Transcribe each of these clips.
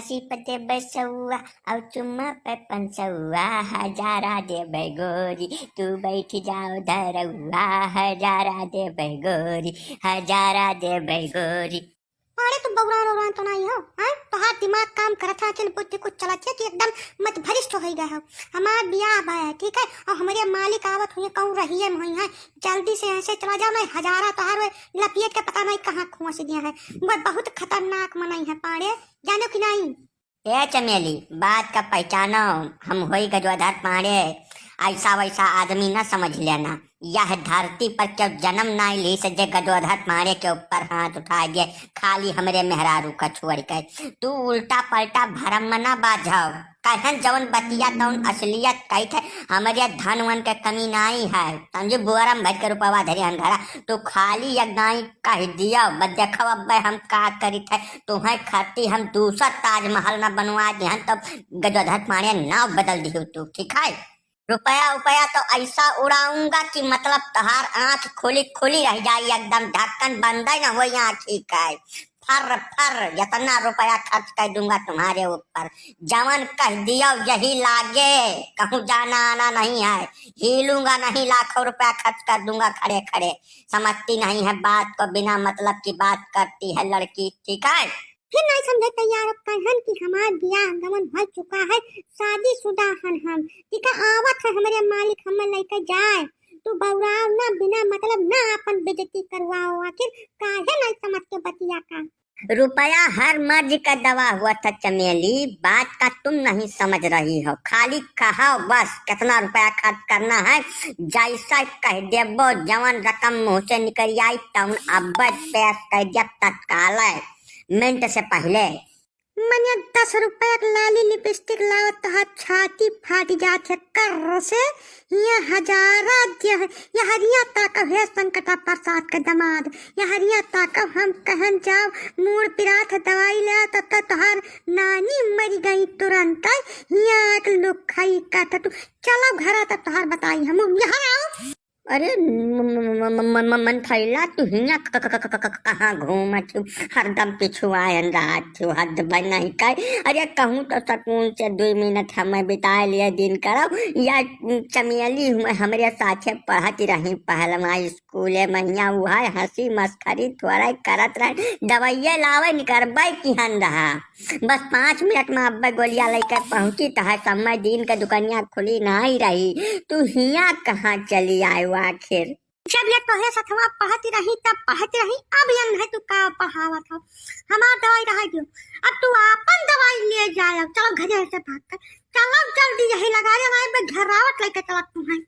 हंसी पे देबै सौआ और चुम्मा पे पंसौआ, हजारा देबै गोरी तू बैठ जाओ धरौआ, हजारा देबै गोरी हजारा देबै गोरी। अरे तो बौरान औरान तो नहीं हो, हाँ तो हाथ दिमाग काम करता है, चल बुद्धि कुछ चलत है कि एकदम मत भरिष्ठ हो गया हो। हमार बियाह बा है, ठीक है, और हमारे मालिक आवत हुए कहूँ रही है वही है, जल्दी से ऐसे चला जाओ, मैं हजारा तो हर लपेट के पता नहीं कहाँ कुआं से दिया है। वो बहुत खतरनाक मनाई है पाड़े, जानो कि नहीं। ए चमेली, बात का पहचानो, हम होई गजवाधार पाड़े, ऐसा वैसा आदमी न समझ लेना। यह धरती पर क्यों जन्म ना ली से जे गजवाधार पाड़े के ऊपर हाथ उठा गए खाली हमरे मेहरारू का छोड़ के। तू उल्टा पलटा भरम मना बाझाओ, कहन जवन बतिया तवन असलियत कही थे, हमारे धन वन के कमी नहीं है। समझे बुआरम भज के रुपवा धरी अंधारा, तो खाली एक गाय कह दिया बस देखो अब हम का करी थे, तुम्हें खाती हम दूसरा ताजमहल न बनवा दिया तब गजवाधार पाड़े नाव बदल दी तू, ठीक है। रुपया रुपया तो ऐसा उड़ाऊंगा कि मतलब तहार आंख खुली खुली रह जाए, एकदम ढक्कन बंद न हो आँखी का। फर फर जितना रुपया खर्च कर दूंगा तुम्हारे ऊपर, जवन कह दियो यही लागे, कहूँ जाना आना नहीं है, हिलूंगा नहीं, लाखों रुपया खर्च कर दूंगा खड़े खड़े। समझती नहीं है बात को, बिना मतलब की बात करती है लड़की, ठीक है। फिर नहीं समझे तैयार अब कहन कि हमार बियाह गमन हो चुका है, शादीशुदा हन हम, ठीक है, आवत है हमारे मालिक हमें लेकर जाए, तू बौराव ना बिना मतलब ना अपन बेइज्जती करवाओ, आखिर काहे नहीं समझ के बतिया का। रुपया हर मर्ज का दवा हुआ था चमेली, बात का तुम नहीं समझ रही हो, खाली कहो बस कितना रुपया खर्च करना है, जैसा कह देबो जवन रकम मुँह से निकल आई तवन अब पेश कर दिया तत्काल मिनट से पहले। मनिया 10 रुपया लाली लिपस्टिक लावत तो छाती फाट जात है कर से, ये हजारा दिया है, ये हरिया ताकब है संकटा प्रसाद का दमाद, ये हरिया ताकब हम कहन जाओ मूड पिरात दवाई ले तब तक तोहार नानी मरी गई तुरंत, यहाँ एक लोग खाई का था तू, चलो घर तब तोहार बताई हम यहाँ आओ। अरे मन फैला तू हिया कहाँ घूमत हूँ, हरदम पिछुआन रात छू हद बन नहीं कर। अरे कहूँ तो सकून से 2 मिनट हमें बिता लिए दिन करो, या चमेली हमारे साथे पढ़ती रही पहलवा स्कूले महिया हुआ हंसी मस्खरी थोड़ा करत रहे, दवाइया लावे निकरबे किहन रहा, बस 5 मिनट में अब्बा गोलिया लेकर पहुंची तो समय दिन का दुकानिया खुली नहीं रही, तू हिया कहाँ चली आए आखिर। जब ये तोहे सथवा पढ़ती रही तब पढ़ती रही, अब ये नहीं तू का पढ़ावा था, हमार दवाई रह गयो, अब तू अपन दवाई ले जाए, चलो घर से भाग कर चलो जल्दी यही लगा रहे घरावट लेके चला तुम्हें।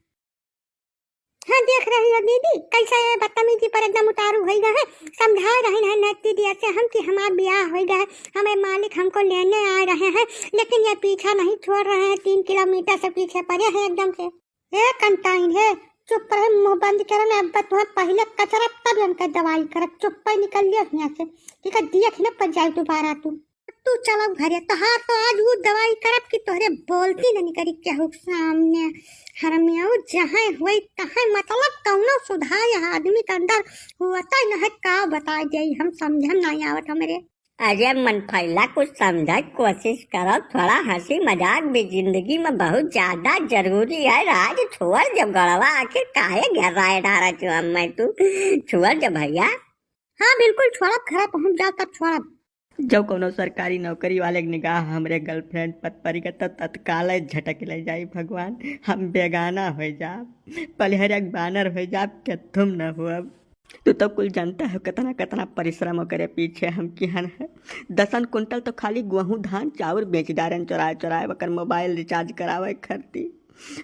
हाँ देख रही हो दीदी कैसे बदतमीजी पर एकदम उतारू हो गए है, समझा रहे हैं नती दिया से हम कि हमारा ब्याह हो गया है, हमें मालिक हमको लेने आ रहे हैं, लेकिन ये पीछा नहीं छोड़ रहे हैं, 3 किलोमीटर से पीछे पड़े हैं एकदम से। ए कंटाइन है, चुप रहे, मुंह बंद कर, अब तुम्हें पहले कचरा तब उनका दवाई कर, चुप पर निकल लिया यहाँ से, ठीक है, देख न पर जाए दोबारा तू चलो घरे, तो हाँ तो आज वो दवाई करब कि तोहरे बोलती नहीं करी केहू सामने, हरमियाऊ जहाँ हुई तहाँ मतलब कौनो सुधार यहाँ आदमी के अंदर होता ही नहीं, का बता दे हम समझम नहीं आवत हमारे। अरे मन फैला कुछ समझ कोशिश करो, थोड़ा हंसी मजाक भी जिंदगी में बहुत ज्यादा जरूरी है, राज छोड़ जब गड़वा आखिर काहे गहराए डारा छो मैं तू छोड़ जब भैया। हाँ बिल्कुल छोड़ा, घर पहुँच जाओ तब छोड़ा। जब कोनो सरकारी नौकरी वाले के निगाह हमरे गर्लफ्रेंड पत परी के तत्काल झटक ले जाई भगवान, हम बेगाना हो जाब, पलहरक बानर हो जाब के तुम न हुआ। तू तो कुल जानता है कितना कितना परिश्रम करे पीछे हम किहन है, 10 कुंटल तो खाली गेहूँ धान चाउर बेच डारन चुराए चुराए बकर मोबाइल रिचार्ज करावे खरती,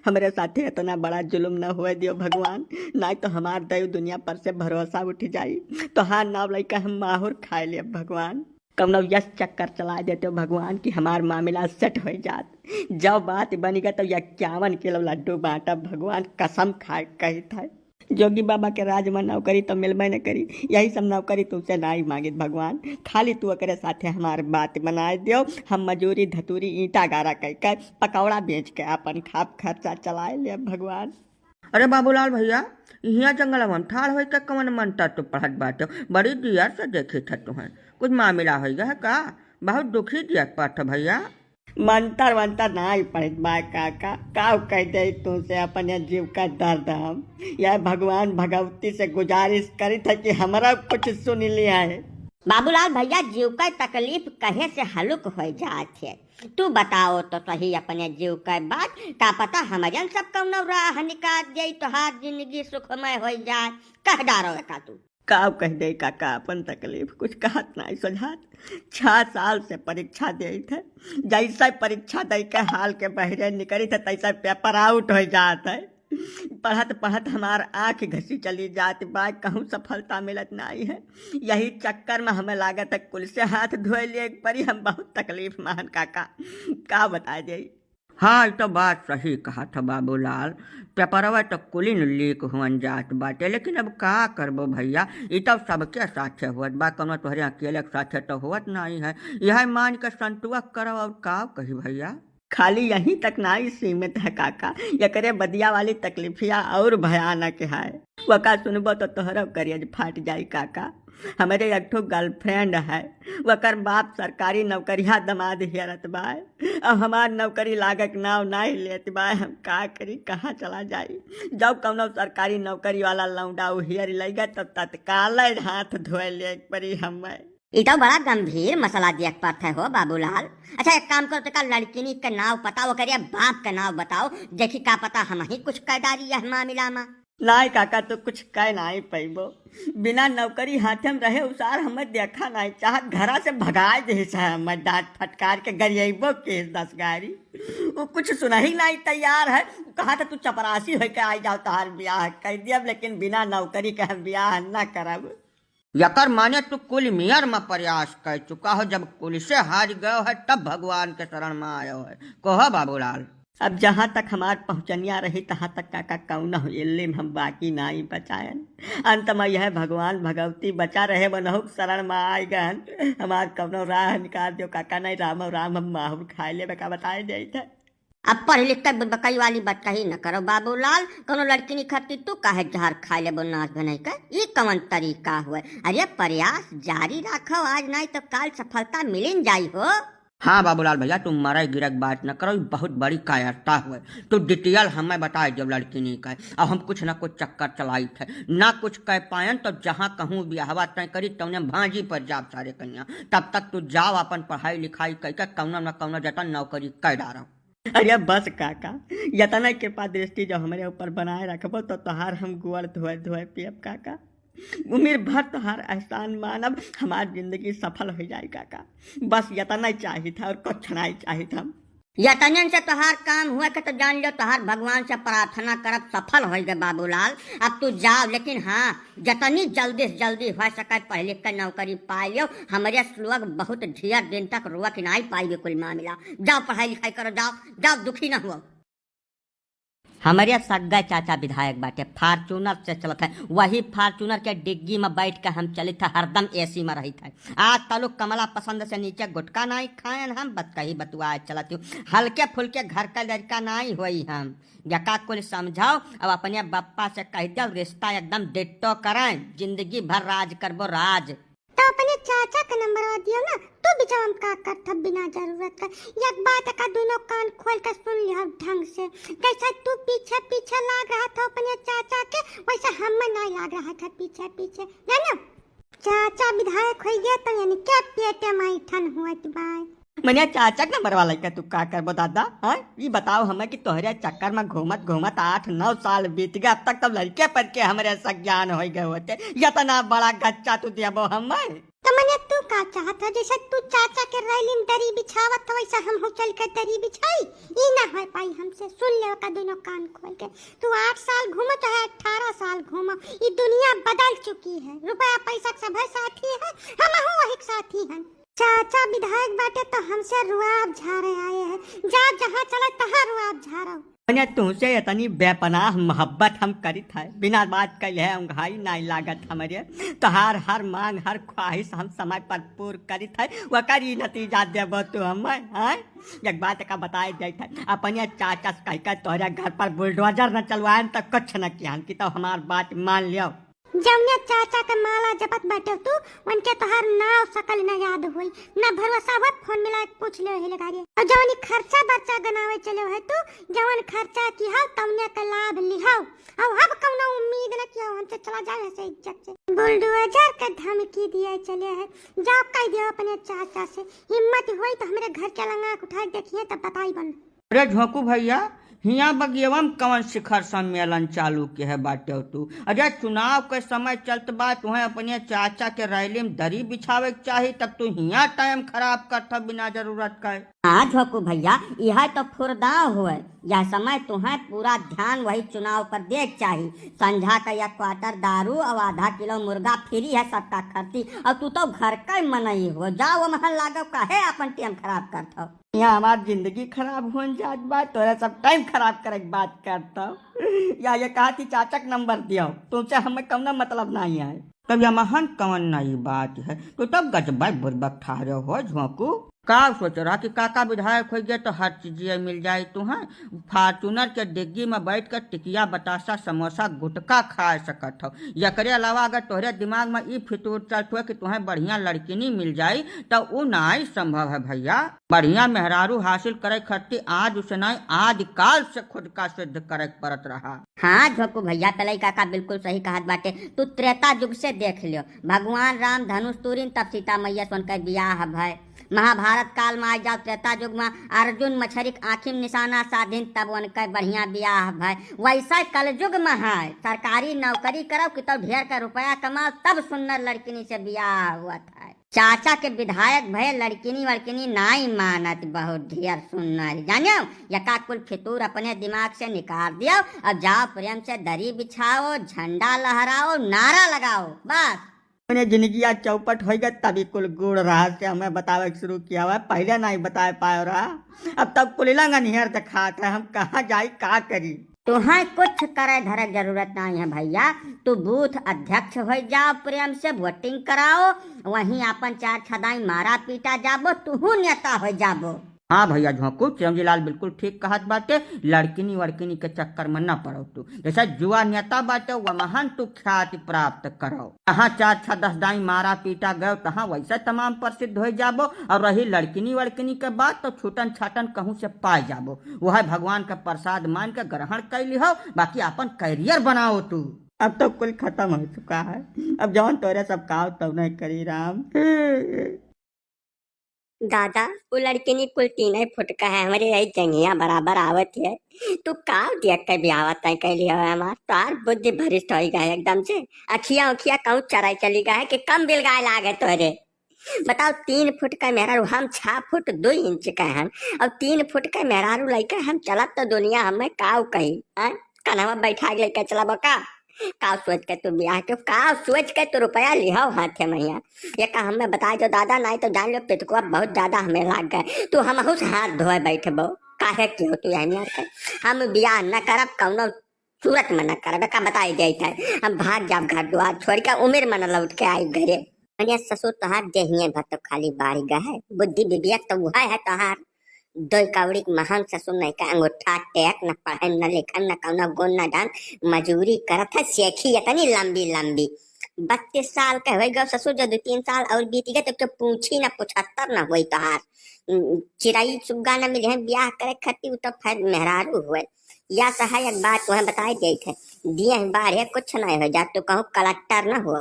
हमारे साथे इतना बड़ा जुल्म न हुए दियो भगवान, ना तो हमार दैव दुनिया पर से भरोसा उठ जाई, तो हाँ नाव लैका हम माहौर खाए लिए भगवान, कौनो यस चक्कर चला देते हो भगवान कि हमार मामला सेट हो जात, जब बात बनेगा तो 51 किलो लड्डू बांटा भगवान, कसम खाए कही था, जोगी बाबा के राज में नौकरी तो मिलबे न करी, यही सब नौकरी तुमसे नहीं मांगित भगवान, खाली तू अकरे साथे हमार बात बनाए दियो, हम मजूरी धतूरी ईंटा गारा कह कर पकौड़ा बेच के अपन खाप खर्चा चलाए ले भगवान। अरे बाबूलाल भैया, यहाँ जंगल में ठाड़ हो के कवन मन तू पढ़त बाटे, बड़ी दियर से देखे था तुम्हें, कुछ मामला हो गया है का, बहुत दुखी दिया पठ भैया। मंतर मंतर नहीं पड़त बा काका, का कह दे तुमसे अपने जीव का दर्द हम। यह भगवान भगवती से गुजारिश करी था कि हमारा कुछ सुन लिया है। बाबूलाल भैया, जीव का तकलीफ कहे से हलुक हो जात है। तू बताओ तो सही अपने जीव का बात, का पता हमारे सब कौनो राह निकाल जाई तो हाथ जिंदगी सुखमय हो जाए। कह डारो का तू का कह दे काका अपन तकलीफ, कुछ कहत नहीं सुझात। 6 साल से परीक्षा दे थे, जैसा परीक्षा दे के हाल के बहरे निकली थे तैसा पेपर आउट हो जात है। पढ़त पढ़त हमार आँख घसी चली जाती बा, कहूँ सफलता मिलत नहीं है। यही चक्कर में हमें लागत है कुल से हाथ धोए लिए परी। हम बहुत तकलीफ मान काका, का बता दे। हाँ ये तो बात सही कहा था बाबूलाल, पेपरवा तो कुलिन लीक हुअन जात बाटे, लेकिन अब का करबो भैया, ये तो सबके साथे हुअत बा, कोनो तोहरे अकेले के साथे तो हुअत नहीं है। यह मान के संतुआ करो और का कही भैया। खाली यहीं तक नहीं सीमित है काका, एकरे बदिया वाली तकलीफिया और भयानक है। वका सुनबो तो तोहरा करियज फाट जाई काका। हमारे एक ठो गर्लफ्रेंड है, वकर बाप सरकारी नौकरिया दमाद हेरत बा, अब हमार नौकरी लागक नाव नहीं लेत बा। हम का करी, कहाँ चला जाई। जब कौनो सरकारी नौकरी वाला लौंडा हेर लेगा तब तत्काल हाथ धोए ले परी हमें। ये तो बड़ा गंभीर मसला देख पाते हो बाबूलाल। अच्छा एक काम करो, तो लड़किनी का नाव बताओ, करिए बाप का नाव बताओ, देखी का पता हम ही कुछ कैदारी है मामला में। नहीं काका तो कुछ कह नहीं पैबो, बिना नौकरी हाथे में रहे उसार हमें देखा नहीं चाहत, घरा से भगाए दे हमें डांट फटकार के गरिएबो केस 10 गाड़ी। वो कुछ सुना ही नहीं तैयार है। कहा था तू चपरासी हो के आई जाओ, तहार ब्याह कर दिया, लेकिन बिना नौकरी के हम ब्याह न करब। यकर माने तू कुल मियर में प्रयास कर चुका हो, जब कुल से हार गयो है तब भगवान के शरण में आयो है। कहो बाबूलाल। अब जहाँ तक हमार पहुँचनिया रही तहाँ तक काका कौन इल्ले में हम बाकी नहीं बचायन। अंत में यह भगवान भगवती बचा रहे बनहु शरण में आए गन, हमार कौनो राह निकाल दियो काका। नहीं राम राम हम माहौर खाए ले का बताए दे थे। अब पढ़ लिख कर बकई वाली बात कही न करो बाबूलाल। कोनो लड़की नहीं खाती तू काहे जहर खाए ले नाच बने का, ये कौन तरीका हुआ। अरे प्रयास जारी रखो, आज नहीं तो काल सफलता मिलिन जाई हो। हाँ बाबूलाल भैया, तुम मरे गिरक बात न करो, बहुत बड़ी कायरता हुए। तो डिटेल हमें बताए जब लड़की नहीं कहे। अब हम कुछ न कुछ चक्कर चलाई थे, ना कुछ कह पायन, तो जहाँ कहूँ ब्याहवा तय करी तो भांजी पर जाब सारे कन्या। तब तक तू जाओ अपन पढ़ाई लिखाई करके कौनो न कौनो जतन नौकरी कर डारो। अरे बस काका, यतना कृपा दृष्टि जो हमारे ऊपर बनाए रखबो तो तोहार हम गुअर धोए धोए पियब काका। उम्र भर तोहार एहसान मानब, हमार जिंदगी सफल हो जाए काका। बस यतना चाहिए था और कुछ नहीं चाहिए था। यतनन से तोहार काम हुआ के तो जान लो तोहार भगवान से प्रार्थना करब सफल हो गए बाबूलाल। अब तू जाओ, लेकिन हाँ जतनी जल्दी से जल्दी हो सके पढ़ लिख कर नौकरी पा लियो। हमारे लोग बहुत ढेर दिन तक रुआ के नहीं पाई कुल मामला। जाओ पढ़ाई लिखाई करो, जाओ जाओ, दुखी न हुआ। हमारे सग्गा चाचा विधायक बाटे, फार्चूनर से चलत है, वही फार्चूनर के डिग्गी में बैठ के हम चले थे, हरदम एसी में रही थे। आज तलुक कमला पसंद से नीचे गुटका नहीं खाएन, हम कही बतुआ चलती हूँ। हल्के फुल्के घर का लड़का नहीं हुई हम। यका कुल समझाओ, अब अपने बप्पा से कह दो रिश्ता एकदम डिट्टो करें, जिंदगी भर राज करबो राज। तो अपने चाचा का नंबर दियो ना, तू बेचारा का करता बिना जरूरत का। एक बात का दोनों कान खोल कर सुन लिया ढंग से। कैसा तू पीछे पीछे लाग रहा था अपने चाचा के, वैसा हम नहीं लाग रहा था पीछे पीछे, जानो। चाचा विधायक हो गया तो यानी क्या पेटे में ठन हुआ बाय। मैंने चाचा के नंबर वाला का तू का करबो दादा। हाँ ये बताओ हमें कि तोहरे चक्कर में घूमत घूमत 8-9 साल बीत गया, अब तक तब लड़के पर के हमारे सज्ञान हो गए होते। इतना बड़ा गच्चा तू दियाबो हमें। तो मैंने तू का चाहता, जैसे तू चाचा के रैली में दरी बिछावत तो वैसा हम हो चल के दरी बिछाई। ये ना हो पाई हमसे, सुन ले का दोनों कान खोल के। तू 8 साल घूमो चाहे 18 साल घूमो, ये दुनिया बदल चुकी है। रुपया पैसा सब साथी है, हम वही साथी हैं। चाचा विधायक बाटे तो हमसे रुआब झारे आए हैं, जा जहाँ चले तहाँ रुआब झारो। मैंने तुमसे इतनी बेपनाह मोहब्बत हम करी था, बिना बात कहे उंघाई नहीं लागत हमारे। तोहार हर मांग हर ख्वाहिश हम समय पर पूर्ण करी था, वकर ही नतीजा देबो तू हमें। हाँ एक बात का बताए जाए था, अपने चाचा से कहकर तोहरे घर पर बुलडोजर न चलवाए तो कुछ न किया कि तो हमार बात मान लियो। जौने चाचा के माला जपत बाटे तू उनके तोहार नाव सकल न याद होई न भरोसा होत फोन मिला के पूछ ले हेले गाड़ी और जौनी खर्चा बर्चा गनावे चले है तू जवन खर्चा किहा तौने के लाभ लिहाओ और अब कौनो उम्मीद न किया हमसे चला जाए ऐसे इज्जत से बुलडोजर के धमकी दिए चले है जाओ कह दियो अपने चाचा से हिम्मत होई तो हमरे घर के लंगा उठा देखिए तब बताई बन। अरे झोंकू भैया हिया बगियवम कवन शिखर सम्मेलन चालू के है बाटे तू। अरे चुनाव के समय चलत बा तुम्हें अपने चाचा के रैली में दरी बिछावे के चाही तब तू हिया टाइम खराब करता बिना जरूरत का। हाँ झोंकू भैया यह तो फुरदाव हुए यह समय तुम्हें पूरा ध्यान वही चुनाव पर देख चाहिए। संझा का या क्वार्टर दारू और आधा किलो मुर्गा फ्री है सबका खर्ची और तू तो घर का ही मनई हो जाओ महल लागो काहे अपन टाइम खराब करता यहाँ हमारी जिंदगी खराब हो जात बा तोरा सब टाइम खराब करे के बात करता या ये कहा कि चाचा का नंबर दियो तुमसे हमें कौन मतलब नहीं है। तब यह महान कवन नई बात है तो तब गजबा बुर्बक ठारे हो झोंकू। का सोच रहा कि काका विधायक हो गया तो हर चीज मिल जाए तुम्हें। फार्चूनर के डिग्गी में बैठ कर टिकिया बतासा समोसा गुटका खा सकत हो। एकरे अलावा अगर तोहरे दिमाग में ई फितूर चलत हो कि तुम्हें बढ़िया लड़किनी मिल जाए तो वो नहीं संभव है भैया। बढ़िया मेहरारू हासिल करे खर्ची आज उसे नहीं आदि काल से खुद का सिद्ध करे पड़त रहा। हाँ झोंकू भैया तलई काका बिल्कुल सही कहत बाटे। तू त्रेता युग से देख लियो भगवान राम धनुष तूरिन तब सीता मैया सुन कर बियाह भय। महाभारत काल में आ जाओ त्रेता युग में अर्जुन मछरी आँखी में निशाना साधिन तब उनका बढ़िया बियाह भाई। वैसा कलयुग में है सरकारी नौकरी करो कि तब ढेर का रुपया कमाओ तब सुंदर लड़किनी से बियाह हुआ था। चाचा के विधायक भय लड़किनी वड़किनी नाई मानत बहुत ढेर सुंदर जानो यका कुल फितूर अपने दिमाग से निकाल दियो। अब जाओ प्रेम से दरी बिछाओ झंडा लहराओ नारा लगाओ बस। मैंने जिंदगी आज चौपट हो गया तभी कुल गुड़ रहा से हमें बतावे शुरू किया हुआ पहले नहीं बता पाए रहा अब तक कुल निहर दिखाता है हम कहाँ जाई का करी। तुम्हें कुछ करे धरे जरूरत नहीं है भैया। तू बूथ अध्यक्ष हो जाओ प्रेम से वोटिंग कराओ वहीं अपन चार छदाई मारा पीटा जाबो तू नेता हो जाबो। हाँ भैया झोंकू चिरंजी लाल बिल्कुल ठीक कहत बाटे। लड़किनी वड़किनी के चक्कर में न पड़ो तू। जैसा जुआ नेता बाटे वह महान तू ख्याति प्राप्त करो। जहाँ चार छह दस दाई मारा पीटा गयो तहाँ वैसे तमाम प्रसिद्ध हो जाबो। और रही लड़किनी वड़किनी के बात तो छूटन छाटन कहूँ से पाए जाबो। वह भगवान का प्रसाद मान के ग्रहण कर लिहो बाकी अपन कैरियर बनाओ तू। अब तो कुल खत्म हो चुका है अब जौन तोरे सब काव तब नहीं करी राम। दादा वो लड़किनी कुल 3 फुट का है हमारे यही जंगिया बराबर आवत है। तू काव देख के भी आवत है कैली हो हमार तार बुद्धि भरिष्ठ हो गया एकदम से। अखिया उखिया कहूँ चराई चली गया है कि कम बिल गाय लागे तोरे। बताओ 3 फुट का मेहरारू हम 6 फुट 2 इंच का हम अब 3 फुट का मेहरारू लेकर हम चलत तो दुनिया हमें काव कही कन्हवा बैठा के लेकर चला का का सोच के तू ब्याह के का सोच के तू रुपया लिहाओ हाथ में मैया ये का हमें बता दो दादा नहीं तो जान लो पिटकुआ बहुत ज्यादा हमें लाग गए। तू हम हाथ धोए बैठे बो काहे क्यों तू यार हम ब्याह न करब कौनो सूरत में न करब का बताई देता है। हम भाग जाब घर द्वार छोड़ के उम्र में न लौट के आई घरे। अरे ससुर तोहार देहिए भत खाली बाढ़ गए बुद्धि विवेक तो वह है तोहार। 2 कौड़ी महान ससुर नहीं का अंगूठा टेक न पढ़े न लिखन न कौना गुण न डान मजूरी करत है सेखी इतनी लंबी लंबी 32 साल का हो गए ससुर जो 2-3 साल और बीत गए तो पूछी न 75 न हुई तोहार। चिड़ई चुग्गा न मिले ब्याह करे खती तो फिर मेहरारू हुए या सहायक बात तुम्हें बताई गई थे दिए बाढ़े कुछ नहीं हो जा तू कहूँ कलेक्टर न हो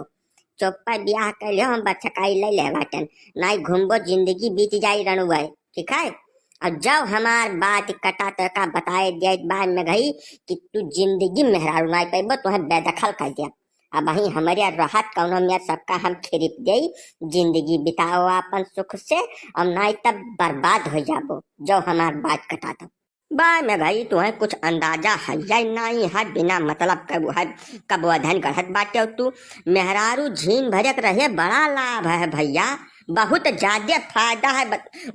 चौपा ब्याह कर लियो हम बचकाई ले ले बाटन नहीं घूमबो जिंदगी बीत जाई रणुआ ठीक है। और जब हमार बात कटा तका बताए दिया बाद में गई कि तू जिंदगी मेहरारू नहीं पैबो तुम्हें बेदखल कर दिया। अब वही हमारे राहत कौनो में सबका हम खरीद दे जिंदगी बिताओ अपन सुख से और नहीं तब बर्बाद हो जाबो जो हमार बात कटा था बाय में भाई तुम्हें कुछ अंदाजा है या नहीं है बिना मतलब कब अध्ययन गढ़त बाटे तू मेहरारू झीन भरक रहे बड़ा लाभ है भैया बहुत ज्यादा फायदा है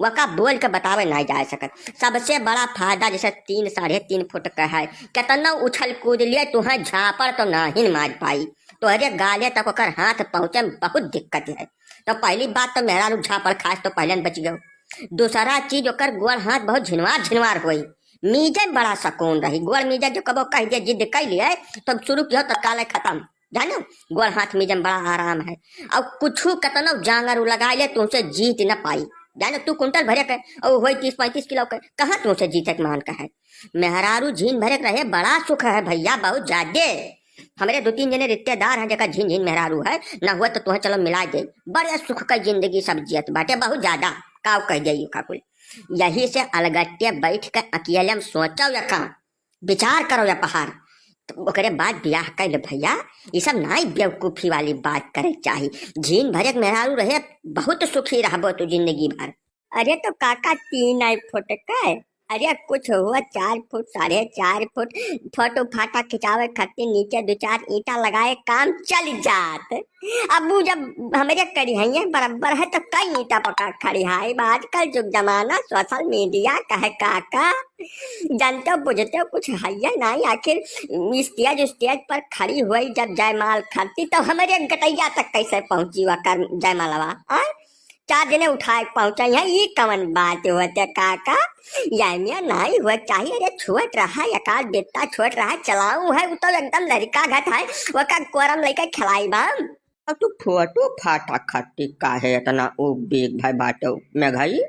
वका बोल के बतावे नहीं जा सकत। सबसे बड़ा फायदा जैसे 3-3.5 फुट का है कितना उछल कूद लिए तुम्हें झापड़ तो नहीं मार पाई तोहरे गाले तक ओकर हाथ पहुंचे में बहुत दिक्कत है। तो पहली बात तो मेहरारू झापड़ खास तो पहले बच गयो। दूसरा चीज ओकर गोड़ हाथ बहुत झिनवार हुई मीजे बड़ा सुकून रही गोड़ मीजे जो कबो कह दिया जिद कर लिए तब शुरू किया तत्काल खत्म जानो गोड़ हाथ में जम बड़ा आराम है। और कुछ कतनो जांगर लगा ले तुमसे जीत न पाई। जानो तू कुंटल भरे के और वही 30-35 किलो के कहाँ तुमसे जीतक मान का है। मेहरारू झीन भरे के रहे बड़ा सुख है भैया, बहुत ज्यादा। हमारे 2-3 जने रिश्तेदार हैं जगह झीन झीन मेहरारू है, न हुआ तो तुम्हें चलो मिला दे। बड़े सुख का जिंदगी सब जियत बाटे, बहुत ज्यादा काव कह जाइयो काकुल। यही से अलगट्टे बैठ के अकेले में सोचो या का विचार करो या पहाड़ तो ओकरे बाद ब्याह कर ले भैया। ये सब नाई बेवकूफी वाली बात करे चाहिए। झीन भरे के मेहरारू रहे बहुत सुखी रहबो तू जिंदगी भर। अरे तो काका 3 फुट का है, अरे कुछ हुआ 4 फुट 4.5 फुट फोटो फाटा खिंचावे खातिर नीचे 2-4 ईंटा लगाए काम चल जात। अब जब हमारे करी है बराबर है तो कई ईंटा पका खड़ी है। आजकल जो जमाना सोशल मीडिया का है काका, जानते बुझते कुछ है नहीं। आखिर स्टेज पर खड़ी हुई जब जयमाल खाती तो हमारे गटैया तक कैसे पहुंची वह कर जयमालवा 4 जने उठाए पहुंचा है। ये कवन बात होते काका, या नहीं हुआ चाहिए। अरे छोट रहा एकाध बेटा छोट रहा चलाऊ है, वो तो एकदम लड़का घट है वो का कोरम लेकर खिलाई बाम। अब तू फोटो फाटा खाती काहे इतना ओ बेग भाई बाटो मैं भाई।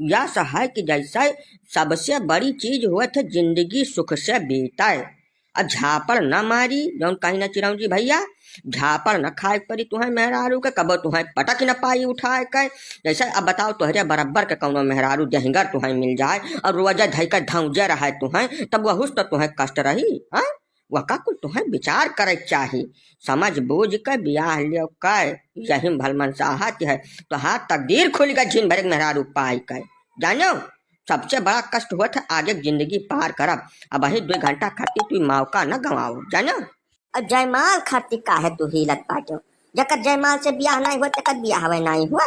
या सहाय कि जैसा सबसे बड़ी चीज हुआ था जिंदगी सुख से बीताए। अब झापड़ न मारी जौन कहीं न चिराऊ जी भैया, झापड़ न खाए परी तुम्हें मेहरारू के कबो तुम्हें पटक न पाई उठाए के। जैसे अब बताओ तोहरे बराबर के कौनो मेहरारू जहिंगर तुम्हें मिल जाए और रोजा धैकर धौजे रहे तुम्हें, तब वहुस तो तुम्हें कष्ट रही। हाँ वका कुल तुम्हें विचार करे चाहिए। समझ बूझ के ब्याह लियो कै यही भल मनसाहत है तो हाथ तकदीर खुल गए झीन भरे मेहरारू पाई के। जानो सबसे बड़ा कष्ट हुआ था आगे जिंदगी पार करब। अब वही 2 घंटा खाती तू मौका न गवाओ। जानो और जयमाल खातिर काहे तू हिलत बाटो, जकर जयमाल से ब्याह नहीं हुआ तकर ब्याह नहीं हुआ।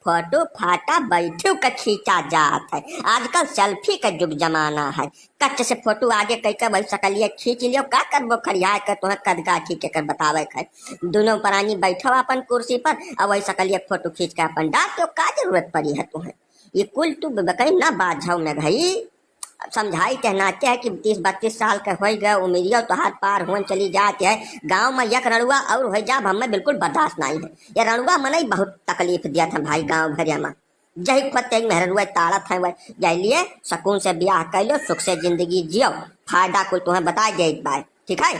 फोटो फाटा बैठू का खींचा जात है। आजकल सेल्फी का युग जमाना है। कच्चे से फोटो आगे कह के वही सकलिए खींच लियो का करबो खरिया कर तुम्हें कदगाठी के कर बतावे है। दोनों प्राणी बैठो अपन कुर्सी पर और वही सकलिए फोटो खींच के अपन डाल तो का जरूरत पड़ी है तुम्हें। ये कुल तू कहीं ना बात जाओ मैं भाई समझाई कहनाते है कि 30-32 साल के हो गए उम्रिया तो हाथ पार होन चली जाती है। गांव में यक रणुआ और हो जा हमें बिल्कुल बर्दाश्त नहीं है। ये रणुआ मन ही बहुत तकलीफ दिया था भाई गांव भरिया में। जही खुद मेहरुआ ताड़ा था वह जैलिए सुकून से ब्याह कर लो, सुख से जिंदगी जियो। फायदा कुल तुम्हें बता दे बात ठीक है।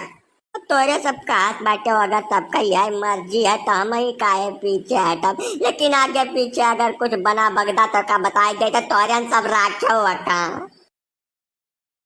तोरे सब काट बाटे अगर सबका यह मर्जी है तो हम ही काहे पीछे हटब, लेकिन आगे पीछे अगर कुछ बना बगदा तो का बताए दे तो तोरे सब राखो का।